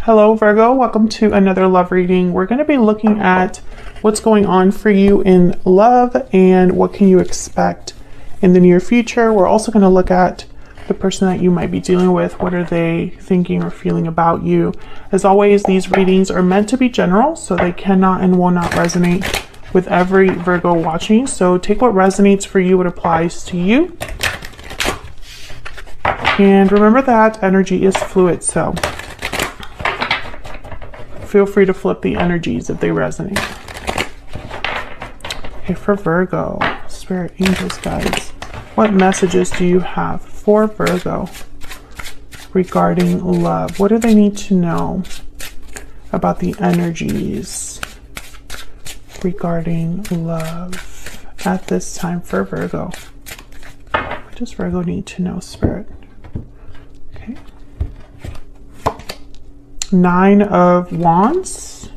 Hello Virgo, welcome to another love reading. We're going to be looking at what's going on for you in love and what can you expect in the near future. We're also going to look at the person that you might be dealing with. What are they thinking or feeling about you? As always, these readings are meant to be general, so they cannot and will not resonate with every Virgo watching. So take what resonates for you, what applies to you. And remember that energy is fluid, so feel free to flip the energies if they resonate. Okay, for Virgo, Spirit, Angels, Guides, what messages do you have for Virgo regarding love? What do they need to know about the energies regarding love at this time for Virgo? What does Virgo need to know, Spirit? Okay. 9 of Wands,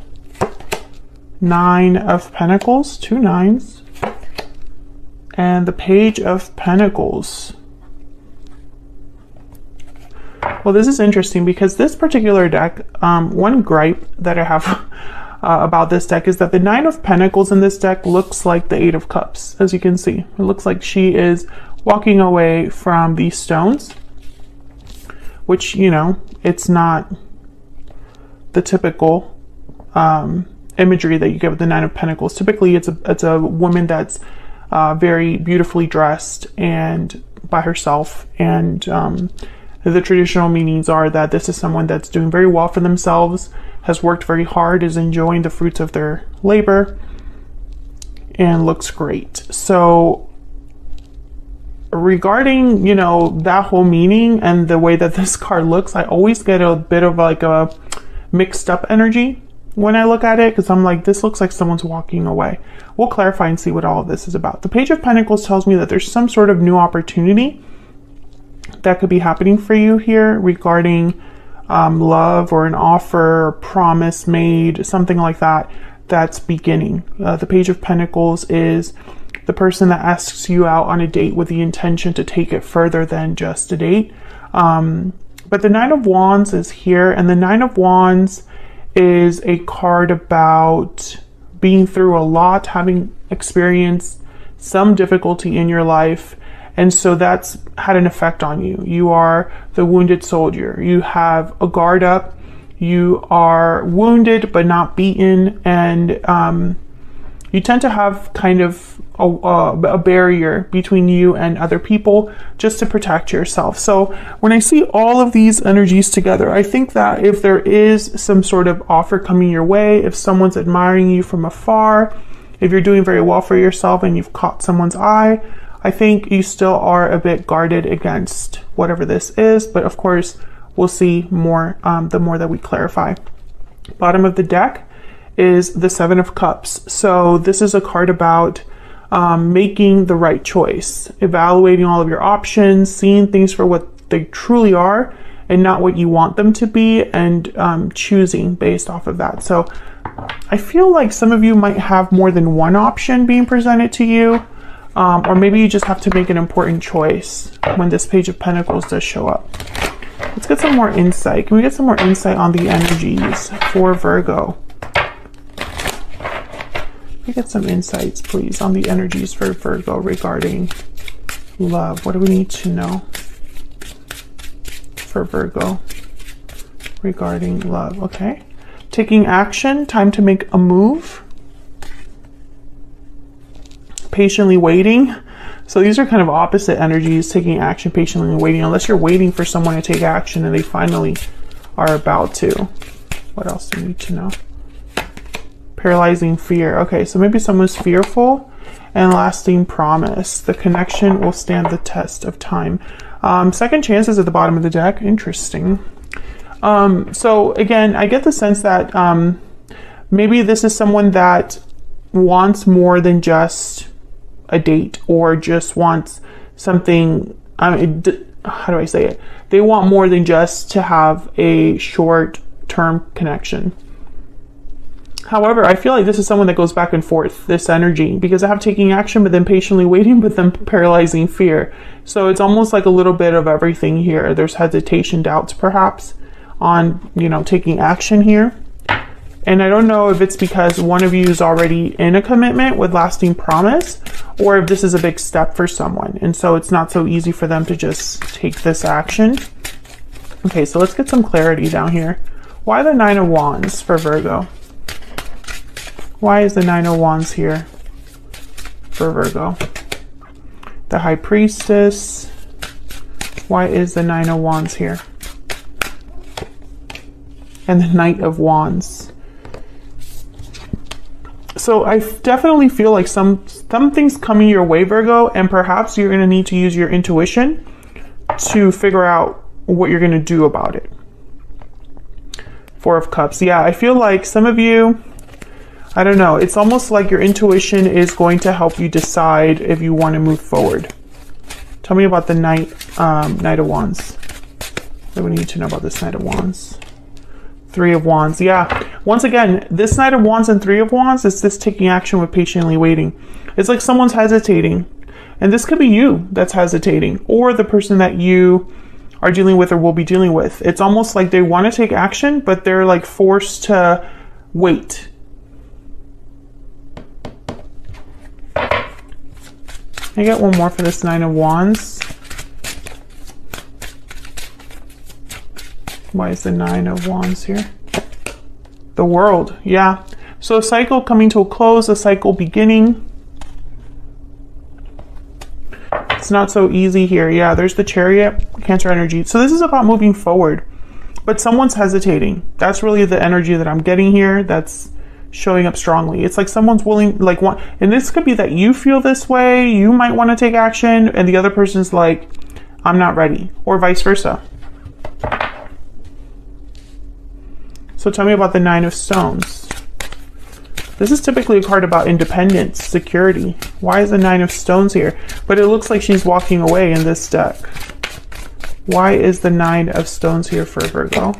9 of Pentacles, 2 9s, and the Page of Pentacles. Well, this is interesting because this particular deck, one gripe that I have about this deck is that the 9 of Pentacles in this deck looks like the 8 of Cups, as you can see. It looks like she is walking away from these stones, which, you know, it's not the typical imagery that you get with the 9 of Pentacles. Typically, it's a woman that's very beautifully dressed and by herself, and the traditional meanings are that this is someone that's doing very well for themselves, has worked very hard, is enjoying the fruits of their labor, and looks great. So regarding, you know, that whole meaning and the way that this card looks, I always get a bit of like a mixed up energy when I look at it, because I'm like, this looks like someone's walking away. We'll clarify and see what all of this is about. The Page of Pentacles tells me that there's some sort of new opportunity that could be happening for you here regarding love, or an offer or promise made, something like that, that's beginning. The Page of Pentacles is the person that asks you out on a date with the intention to take it further than just a date. But the 9 of Wands is here, and the 9 of Wands is a card about being through a lot, having experienced some difficulty in your life, and so that's had an effect on you. You are the wounded soldier. You have a guard up. You are wounded but not beaten, and you tend to have kind of a barrier between you and other people just to protect yourself. So when I see all of these energies together, I think that if there is some sort of offer coming your way, if someone's admiring you from afar, if you're doing very well for yourself and you've caught someone's eye, I think you still are a bit guarded against whatever this is. But of course, we'll see more the more that we clarify. Bottom of the deck is the 7 of Cups. So this is a card about making the right choice, evaluating all of your options, seeing things for what they truly are and not what you want them to be, and choosing based off of that. So I feel like some of you might have more than one option being presented to you, or maybe you just have to make an important choice when this Page of Pentacles does show up. Let's get some more insight. Can we get some more insight on the energies for Virgo? Can we get some insights, please, on the energies for Virgo regarding love? What do we need to know for Virgo regarding love? Okay. Taking action, time to make a move. Patiently waiting. So these are kind of opposite energies, taking action, patiently waiting, unless you're waiting for someone to take action and they finally are about to. What else do we need to know? Paralyzing fear. Okay, so maybe someone's fearful. And lasting promise. The connection will stand the test of time. Second chances at the bottom of the deck. Interesting. So again, I get the sense that maybe this is someone that wants more than just a date, or just wants something, how do I say it? They want more than just to have a short-term connection. However, I feel like this is someone that goes back and forth, this energy, because I have taking action, but then patiently waiting, but then paralyzing fear. So it's almost like a little bit of everything here. There's hesitation, doubts, perhaps. on, you know, taking action here. And I don't know if it's because one of you is already in a commitment with lasting promise, or if this is a big step for someone. And so it's not so easy for them to just take this action. Okay, so let's get some clarity down here. Why the Nine of Wands for Virgo? Why is the Nine of Wands here for Virgo? The High Priestess. Why is the Nine of Wands here? And the Knight of Wands. So I definitely feel like something's coming your way, Virgo, and perhaps you're going to need to use your intuition to figure out what you're going to do about it. Four of Cups. Yeah, I feel like some of you, I don't know, it's almost like your intuition is going to help you decide if you want to move forward. Tell me about the Knight of Wands. What do we need to know about this Knight of Wands? Three of Wands. Yeah, once again, this Knight of Wands and Three of Wands is this taking action with patiently waiting. It's like someone's hesitating, and this could be you that's hesitating, or the person that you are dealing with or will be dealing with. It's almost like they want to take action, but they're like forced to wait. I get one more for this Nine of Wands. Why is the Nine of Wands here? The World, yeah. So a cycle coming to a close, a cycle beginning. It's not so easy here. Yeah, there's the Chariot, Cancer energy. So this is about moving forward, but someone's hesitating. That's really the energy that I'm getting here. That's showing up strongly. It's like someone's willing, like one, and this could be that you feel this way, you might want to take action, and the other person's like, I'm not ready, or vice versa. So tell me about the Nine of Stones. This is typically a card about independence, security. Why is the Nine of Stones here? But it looks like she's walking away in this deck. Why is the Nine of Stones here for Virgo?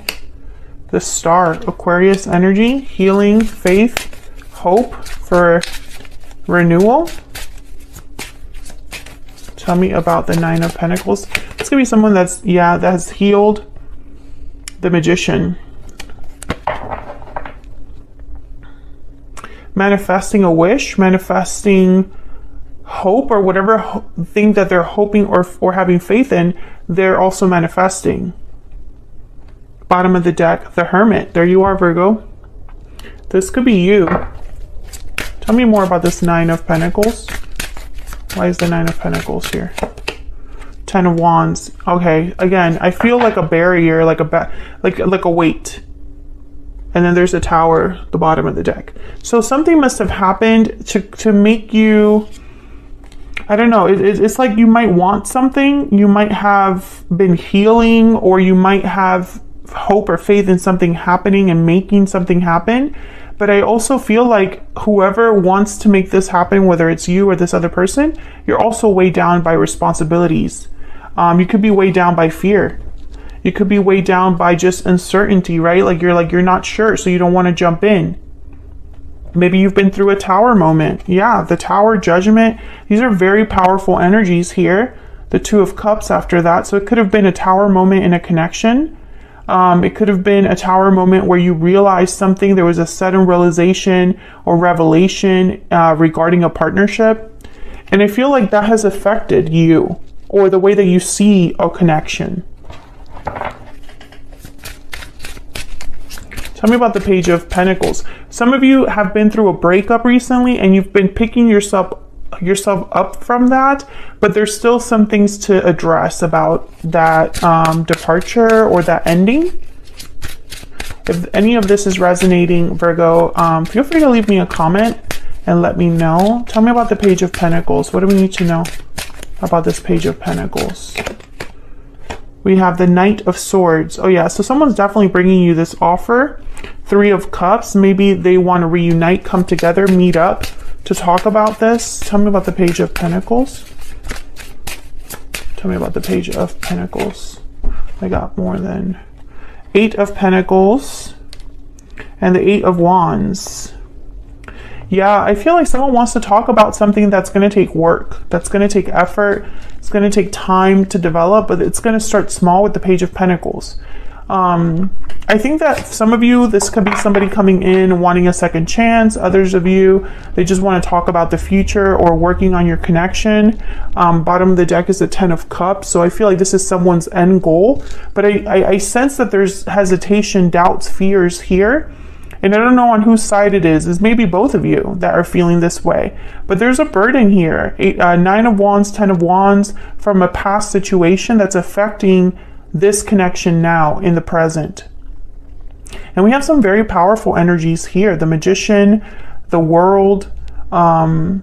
The Star, Aquarius energy, healing, faith, hope for renewal. Tell me about the Nine of Pentacles. It's gonna be someone that's, yeah, that has healed. The Magician. Manifesting a wish, manifesting hope, or whatever thing that they're hoping or having faith in, they're also manifesting. Bottom of the deck, the Hermit. There you are, Virgo. This could be you. Tell me more about this Nine of Pentacles. Why is the Nine of Pentacles here? Ten of Wands. Okay, again, I feel like a barrier, like a weight. And then there's a Tower, the bottom of the deck. So something must have happened to make you, I don't know, it's like you might want something, you might have been healing, or you might have hope or faith in something happening and making something happen. But I also feel like whoever wants to make this happen, whether it's you or this other person, you're also weighed down by responsibilities. You could be weighed down by fear. You could be weighed down by just uncertainty, right? Like you're not sure, so you don't want to jump in. Maybe you've been through a Tower moment. Yeah, the Tower, Judgment. These are very powerful energies here. The Two of Cups after that. So it could have been a Tower moment in a connection. It could have been a Tower moment where you realized something. There was a sudden realization or revelation regarding a partnership. And I feel like that has affected you or the way that you see a connection. Tell me about the Page of Pentacles. Some of you have been through a breakup recently and you've been picking yourself up from that, but there's still some things to address about that departure or that ending. If any of this is resonating, Virgo, feel free to leave me a comment and let me know. Tell me about the Page of Pentacles. What do we need to know about this Page of Pentacles? We have the Knight of Swords. Oh yeah, so someone's definitely bringing you this offer. Three of Cups. Maybe they want to reunite, come together, meet up to talk about this. Tell me about the Page of Pentacles. Tell me about the Page of Pentacles. I got more than Eight of Pentacles and the Eight of Wands. Yeah, I feel like someone wants to talk about something that's going to take work, that's going to take effort, it's going to take time to develop, but it's going to start small with the Page of Pentacles. I think that some of you, this could be somebody coming in wanting a second chance. Others of you, they just want to talk about the future or working on your connection. Bottom of the deck is the 10 of Cups. So I feel like this is someone's end goal. But I sense that there's hesitation, doubts, fears here. And I don't know on whose side it is. It's maybe both of you that are feeling this way. But there's a burden here. 9 of Wands, 10 of Wands from a past situation that's affecting this connection now in the present. And we have some very powerful energies here. The Magician, the World, the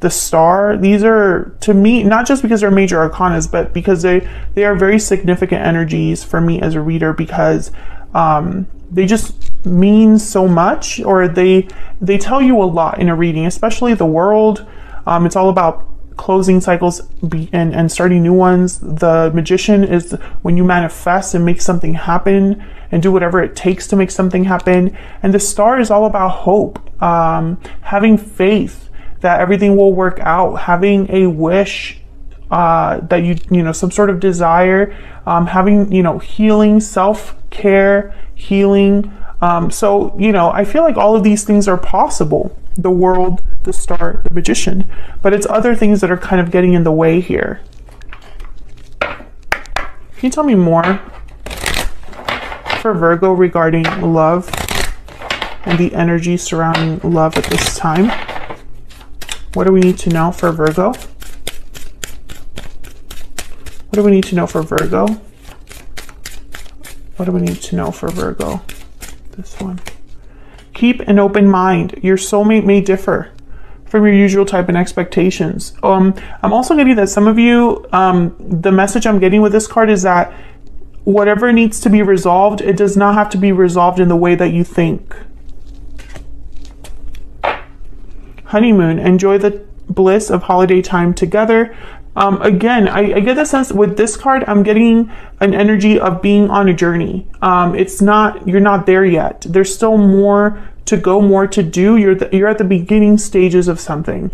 Star. These are, to me, not just because they're major arcanas, but because they are very significant energies for me as a reader, because they just mean so much, or they tell you a lot in a reading, especially the World. It's all about closing cycles and starting new ones. The Magician is when you manifest and make something happen and do whatever it takes to make something happen. And the Star is all about hope, having faith that everything will work out, having a wish, that you know, some sort of desire, having, you know, healing, self-care, healing. So, you know, I feel like all of these things are possible. The World, the Star, the Magician, but it's other things that are kind of getting in the way here. Can you tell me more for Virgo regarding love and the energy surrounding love at this time? What do we need to know for Virgo? What do we need to know for Virgo? What do we need to know for Virgo? This one. Keep an open mind. Your soulmate may differ from your usual type and expectations. I'm also getting that some of you, the message I'm getting with this card is that whatever needs to be resolved, it does not have to be resolved in the way that you think. Honeymoon. Enjoy the bliss of holiday time together. Again, I get the sense with this card, I'm getting an energy of being on a journey. It's not, you're not there yet. There's still more to go, more to do. You're at the beginning stages of something.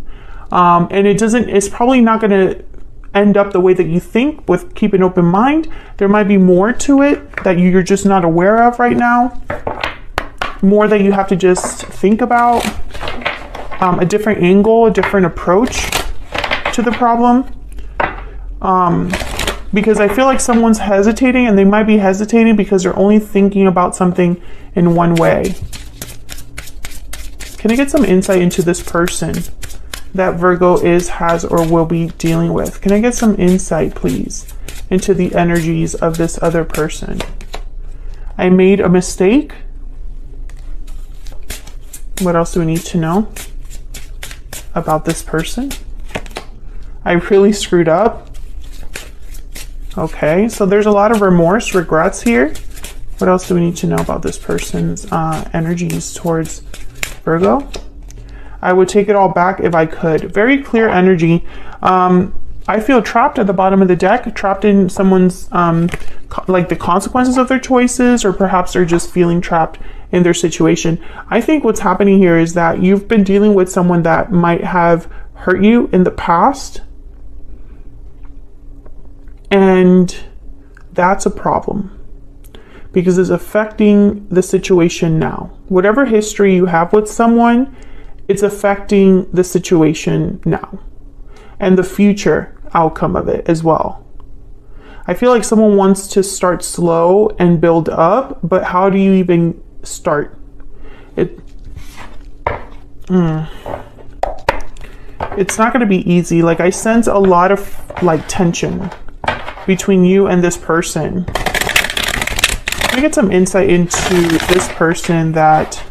And it's probably not going to end up the way that you think with keep an open mind. There might be more to it that you're just not aware of right now. More that you have to just think about. A different angle, a different approach to the problem. Because I feel like someone's hesitating, and they might be hesitating because they're only thinking about something in one way. Can I get some insight into this person that Virgo has, or will be dealing with? Can I get some insight, please, into the energies of this other person? I made a mistake. What else do we need to know about this person? I really screwed up. Okay, so there's a lot of remorse, regrets here. What else do we need to know about this person's energies towards Virgo? I would take it all back if I could. Very clear energy. I feel trapped at the bottom of the deck, trapped in someone's, like the consequences of their choices, or perhaps they're just feeling trapped in their situation. I think what's happening here is that you've been dealing with someone that might have hurt you in the past. And that's a problem because it's affecting the situation now. Whatever history you have with someone, it's affecting the situation now and the future outcome of it as well. I feel like someone wants to start slow and build up, but how do you even start? It's not going to be easy. Like, I sense a lot of like tension between you and this person. Let me get some insight into this person that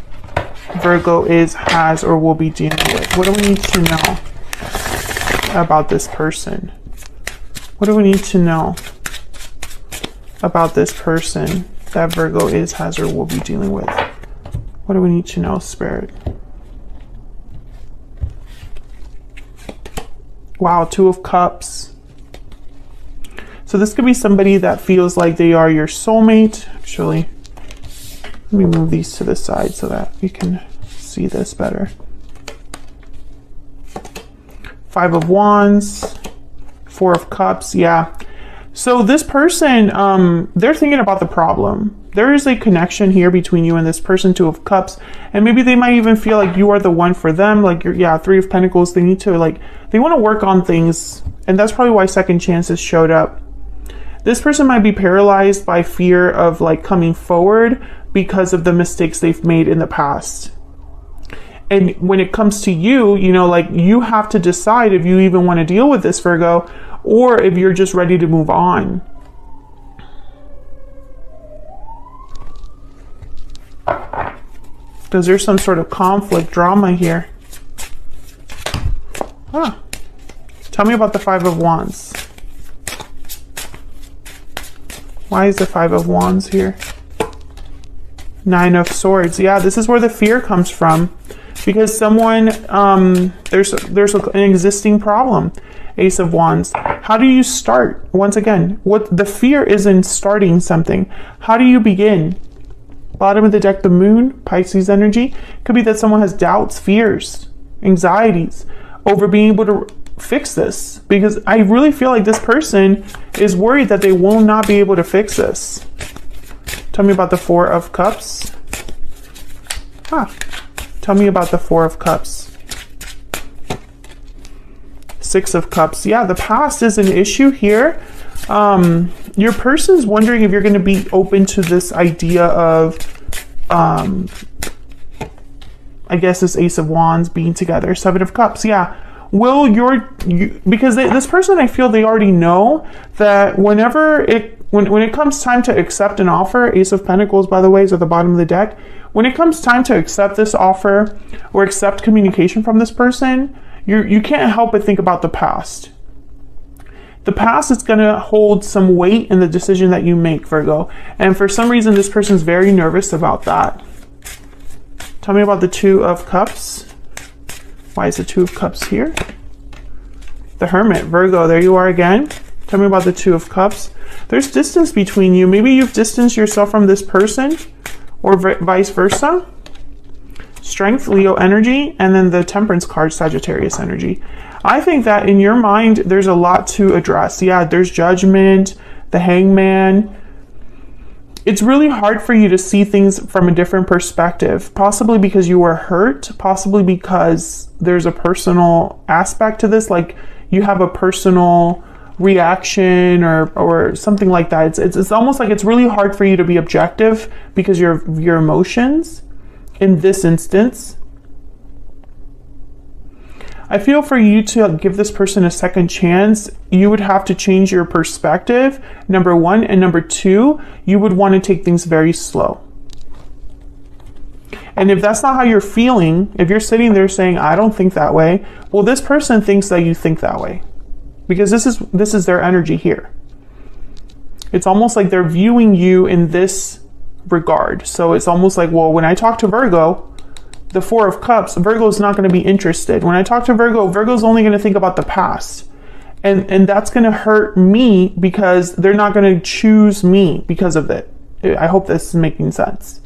Virgo has, or will be dealing with. What do we need to know about this person? What do we need to know about this person that Virgo has, or will be dealing with? What do we need to know, Spirit? Wow, 2 of Cups. So this could be somebody that feels like they are your soulmate. Actually, let me move these to the side so that you can see this better. 5 of Wands, 4 of Cups. Yeah. So this person, they're thinking about the problem. There is a connection here between you and this person, Two of Cups, and maybe they might even feel like you are the one for them. Like yeah, Three of Pentacles. They need to they want to work on things, and that's probably why second chances showed up. This person might be paralyzed by fear of coming forward because of the mistakes they've made in the past. And when it comes to you, you have to decide if you even want to deal with this, Virgo, or if you're just ready to move on. Because there's some sort of conflict, drama here. Huh. Tell me about the Five of Wands. Why is the Five of Wands here? Nine of Swords. Yeah, this is where the fear comes from. Because someone, there's an existing problem. Ace of Wands. How do you start? Once again, what the fear is in starting something. How do you begin? Bottom of the deck, the Moon, Pisces energy. Could be that someone has doubts, fears, anxieties over being able to fix this. Because I really feel like this person is worried that they will not be able to fix this. Tell me about the Four of Cups. Tell me about the Four of Cups. Six of Cups. Yeah, the past is an issue here. Your person's wondering if you're going to be open to this idea of, I guess this Ace of Wands being together. Seven of Cups. Yeah. Will because this person, I feel they already know that when it comes time to accept an offer, Ace of Pentacles, by the way, is at the bottom of the deck. When it comes time to accept this offer or accept communication from this person, you can't help but think about the past. The past is going to hold some weight in the decision that you make, Virgo. And for some reason, this person's very nervous about that. Tell me about the Two of Cups. Why is the Two of Cups here? The Hermit, Virgo, there you are again. Tell me about the Two of Cups. There's distance between you. Maybe you've distanced yourself from this person, or vice versa. Strength, Leo energy, and then the Temperance card, Sagittarius energy. I think that in your mind, there's a lot to address. Yeah, there's Judgment, the Hangman. It's really hard for you to see things from a different perspective, possibly because you were hurt, possibly because there's a personal aspect to this, like you have a personal reaction or something like that. It's almost like it's really hard for you to be objective because your emotions in this instance. I feel for you to give this person a second chance, you would have to change your perspective, number one, and number two, you would want to take things very slow. And if that's not how you're feeling, if you're sitting there saying, I don't think that way, well, this person thinks that you think that way. Because this is their energy here. It's almost like they're viewing you in this regard. So it's almost like, well, when I talk to Virgo, the Four of Cups, Virgo's not going to be interested. When I talk to Virgo, Virgo's only going to think about the past. And that's going to hurt me because they're not going to choose me because of it. I hope this is making sense.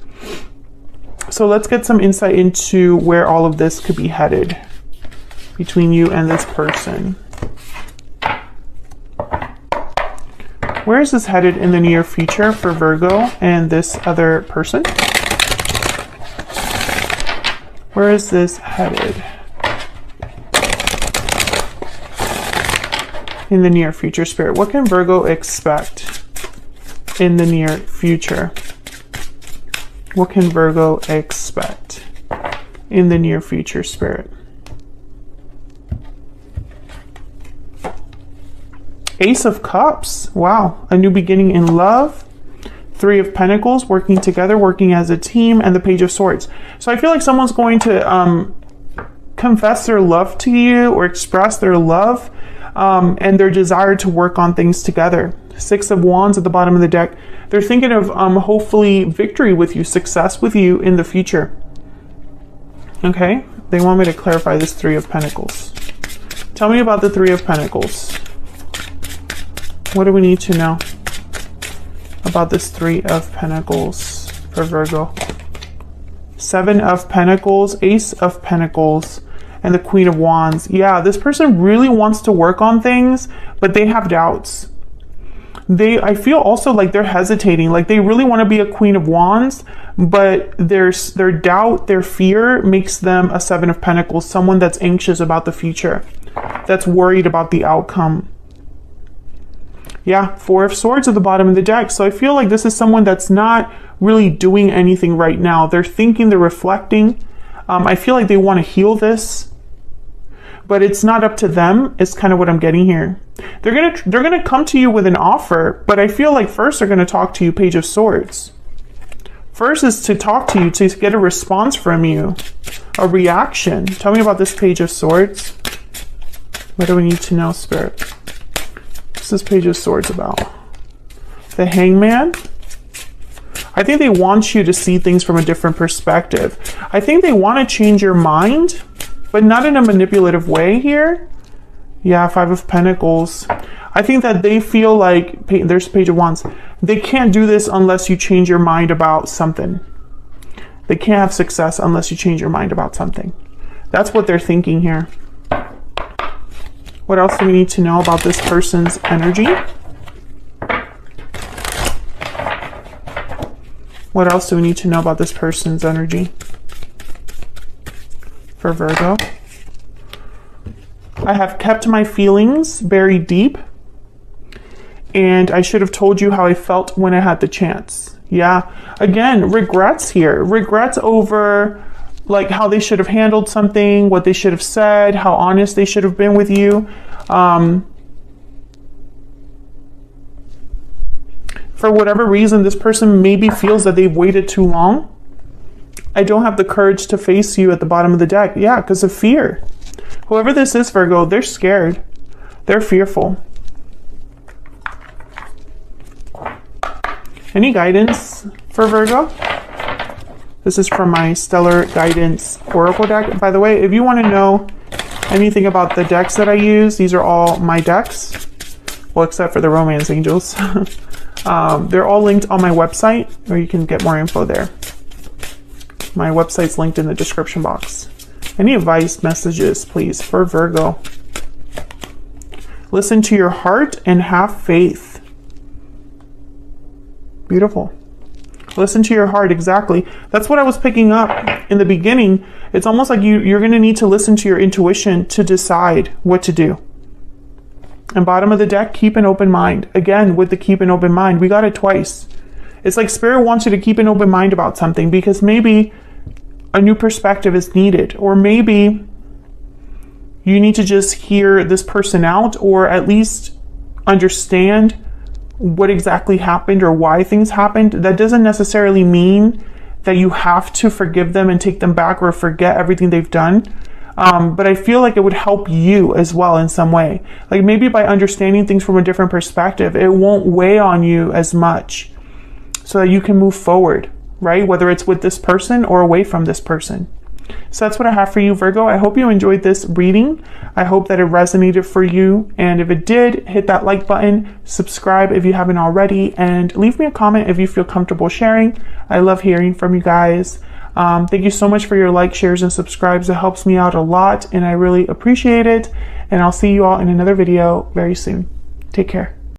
So let's get some insight into where all of this could be headed between you and this person. Where is this headed in the near future for Virgo and this other person? Where is this headed in the near future, Spirit? What can Virgo expect in the near future? What can Virgo expect in the near future, Spirit? Ace of Cups. Wow. A new beginning in love. Three of Pentacles, working together, working as a team, and the Page of Swords. So I feel like someone's going to confess their love to you or express their love and their desire to work on things together. Six of Wands at the bottom of the deck. They're thinking of hopefully victory with you, success with you in the future. Okay, they want me to clarify this Three of Pentacles. Tell me about the Three of Pentacles. What do we need to know about this Three of Pentacles for Virgo? Seven of Pentacles, Ace of Pentacles, and the Queen of Wands. Yeah, this person really wants to work on things, but they have doubts. I feel also like they're hesitating, like they really want to be a Queen of Wands, but their doubt, their fear makes them a Seven of Pentacles, someone that's anxious about the future, that's worried about the outcome. Yeah, Four of Swords at the bottom of the deck. So I feel like this is someone that's not really doing anything right now. They're thinking, they're reflecting. I feel like they want to heal this, but it's not up to them. It's kind of what I'm getting here. They're gonna come to you with an offer, but I feel like first they're gonna talk to you, Page of Swords. First is to talk to you, to get a response from you, a reaction. Tell me about this Page of Swords. What do we need to know, Spirit? What's this Page of Swords about? The Hangman. I think they want you to see things from a different perspective. I think they want to change your mind, but not in a manipulative way here. Yeah, Five of Pentacles. I think that they feel like, there's Page of Wands, they can't do this unless you change your mind about something. They can't have success unless you change your mind about something. That's what they're thinking here. What else do we need to know about this person's energy? What else do we need to know about this person's energy for Virgo? I have kept my feelings very deep, and I should have told you how I felt when I had the chance. Yeah, again, regrets here. Regrets over like how they should have handled something, what they should have said, how honest they should have been with you. For whatever reason, this person maybe feels that they've waited too long. I don't have the courage to face you at the bottom of the deck. Yeah, because of fear. Whoever this is, Virgo, they're scared. They're fearful. Any guidance for Virgo? This is from my Stellar Guidance Oracle deck. By the way, if you want to know anything about the decks that I use, these are all my decks. Well, except for the Romance Angels. They're all linked on my website, or you can get more info there. My website's linked in the description box. Any advice, messages, please, for Virgo? Listen to your heart and have faith. Beautiful. Listen to your heart, exactly. That's what I was picking up in the beginning. It's almost like you're going to need to listen to your intuition to decide what to do. And bottom of the deck, keep an open mind. Again, with the keep an open mind, we got it twice. It's like Spirit wants you to keep an open mind about something, because maybe a new perspective is needed, or maybe you need to just hear this person out, or at least understand what exactly happened or why things happened. That doesn't necessarily mean that you have to forgive them and take them back or forget everything they've done. But I feel like it would help you as well in some way. Like maybe by understanding things from a different perspective, it won't weigh on you as much, so that you can move forward, right? Whether it's with this person or away from this person. So that's what I have for you, Virgo. I hope you enjoyed this reading. I hope that it resonated for you. And if it did, hit that like button, subscribe if you haven't already, and leave me a comment if you feel comfortable sharing. I love hearing from you guys. Thank you so much for your likes, shares, and subscribes. It helps me out a lot, and I really appreciate it. And I'll see you all in another video very soon. Take care.